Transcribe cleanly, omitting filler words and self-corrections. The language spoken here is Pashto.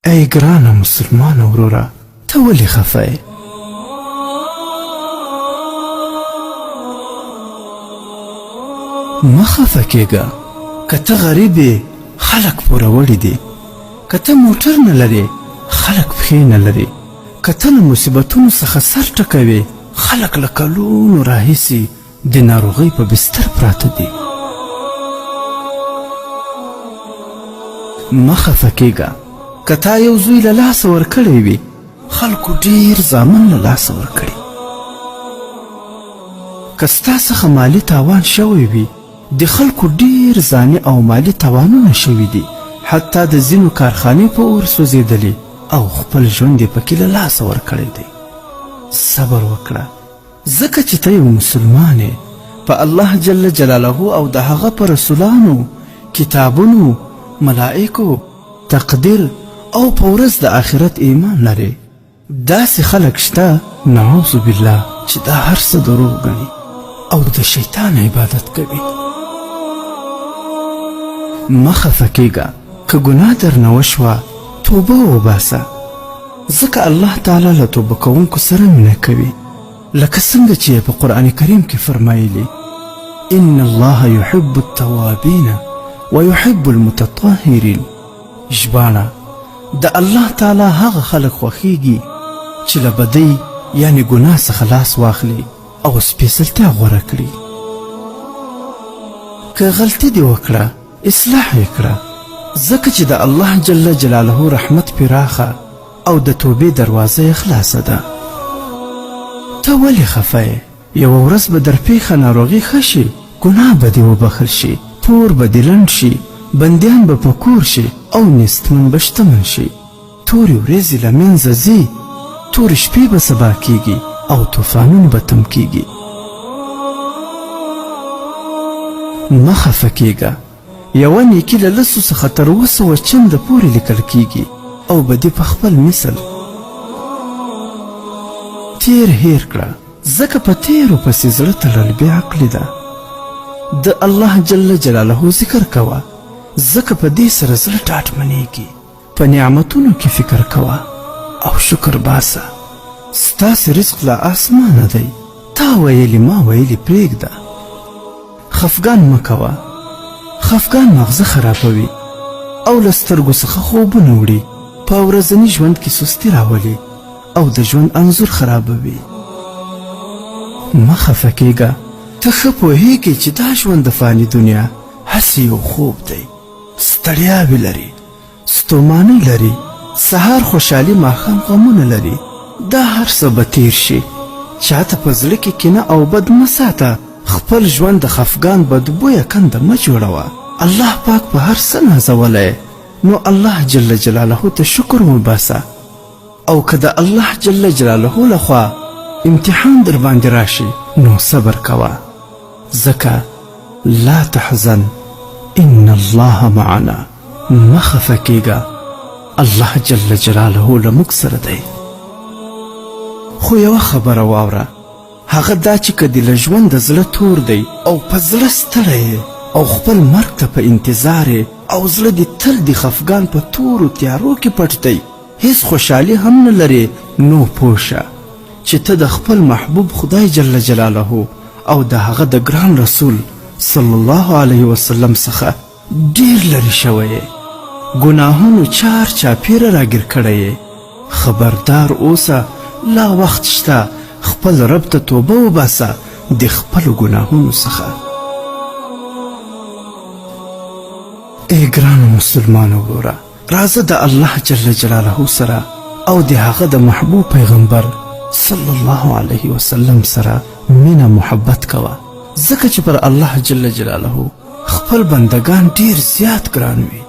ای ګرانه مسلمان وروره، ته ولې خفه یې؟ مه خفه کېږه. که ته غریب یې، خلک پوروړي دي. که ته موټر نه لرې، خلک پښې نه لري. که ته له مصیبتونو څخه سر ټکوې، خلک له کلونو راهیسې د ناروغۍ په بستر پراته دي. مه خفه کېږه. که تا یو زوی له لاسه ورکړی وي، خلکو ډېر زامن له لاسه ورکړي. که ستا څخه مالي تاوان شوی وي، د خلکو ډېر ځاني او مالي تاوانونه شوي دي. حتی د ځینو کارخانې په اور سوځېدلې او خپل ژوند یې پکې له لاسه ورکړی دی. صبر وکړه، ځکه چې ته یو مسلمان یې. په الله جل جلاله او د هغه په رسولانو، کتابونو، ملائکو، تقدیر او په ورځ د آخرت ایمان لرې. داسې خلک شته، نعوذ بالله، چې دا هر څه دروغ ګڼي او د شیطان عبادت کوي. مه خفه کېږه. که ګناه درنه وشوه، توبه وباسه، ځکه الله تعالی له توبه کوونکو سره مینه کوي. لکه څنګه چې په قرآن کریم کې فرمایلي: ان الله يحب التوابین ويحب المتطهرین. ژباړه: د الله تعالی هغه خلک خوښیږي چې له بدۍ یعنې ګناه څخه لاس واخلي او سپېڅلتیا غوره کړي. که غلطي دې وکړه، اصلاح یې کړه، ځکه چې د الله جل جلاله رحمت پراخه او د توبې دروازه یې خلاصه ده. ته ولې خفه یې؟ یوه ورځ به در پیښه ناروغي ښه شي، ګناه به دې وبخښل شي، پور به دې لنډ شي، بندیان به په کور شي او نیستمن به شتمن شي. تورې ورځې له منځه ځي، تورې شپې به سبا کېږي او طوفانونه به تم کېږي. مه خفه کېږه. یوه نیکي له لسو څخه تر 200 چنده پورې لیکل کېږي او به دې په خپل مثل تیر هیر کړه، ځکه په تیرو پسې زړه تلل بې عقلي ده. د الله جل جلاله ذکر کوه، ځکه په دې سره زړه ډاډمنېږي. په نعمتونو کې فکر کوه او شکر باسه. ستاسې رزق له آسمانه دی. تا ویلي ما ویلي پرېږده. خفګان مه کوه. خفګان مغزه خرابوي او له سترګو څخه خوبونه وړي. په ورځني ژوند کې سستي راولي او د ژوند انځور خرابوي. مه خفه کېږه. ته ښه پوهېږې چې دا ژوند د فاني دنیا هسې یو خوب دی. ستړیاوې لري، ستومانۍ لري، سهار خوشحالي، ماښام غمونه لري. دا هر څه به تیر شي. چاته په زړه کې کینه او بد مه ساته. خپل ژوند د خفګان بدبویه کنده مه جوړوه. الله پاک په هر څه نازولی، نو الله جل جلاله ته شکر وباسه. او که د الله جل جلاله لخوا امتحان در باندې راشي، نو صبر کوه، ځکه لا تحزن ان الله معنا. مه خفه کېږه، الله جل جلاله له موږ سره دی. خو یوه خبره واوره، هغه دا چې که دې له ژونده زړه تور دی او په زړه ستړی او خپل مرګ ته په انتظار او زړه دې تل د خفګان په تورو تیارو کې پټ دی، هیڅ خوشحالي هم نه لرې، نو پوه شه چې ته د خپل محبوب خدای جل جلاله او د هغه د ګران رسول صلی الله علیه وسلم څخه ډېر لرې شوی یې. ګناهونو چار چاپیره راګیر کړی یې. خبردار اوسه، لا وخت شته. خپل رب ته توبه وباسه د خپلو ګناهونو څخه. ای ګرانو مسلمان وروره، راځه د الله جل جلاله سره او د هغه د محبوب پیغمبر صلی الله علیه وسلم سره مینه محبت کوه، ځکه چې پر الله جل جلاله خپل بندگان ډیر زیات ګران وي.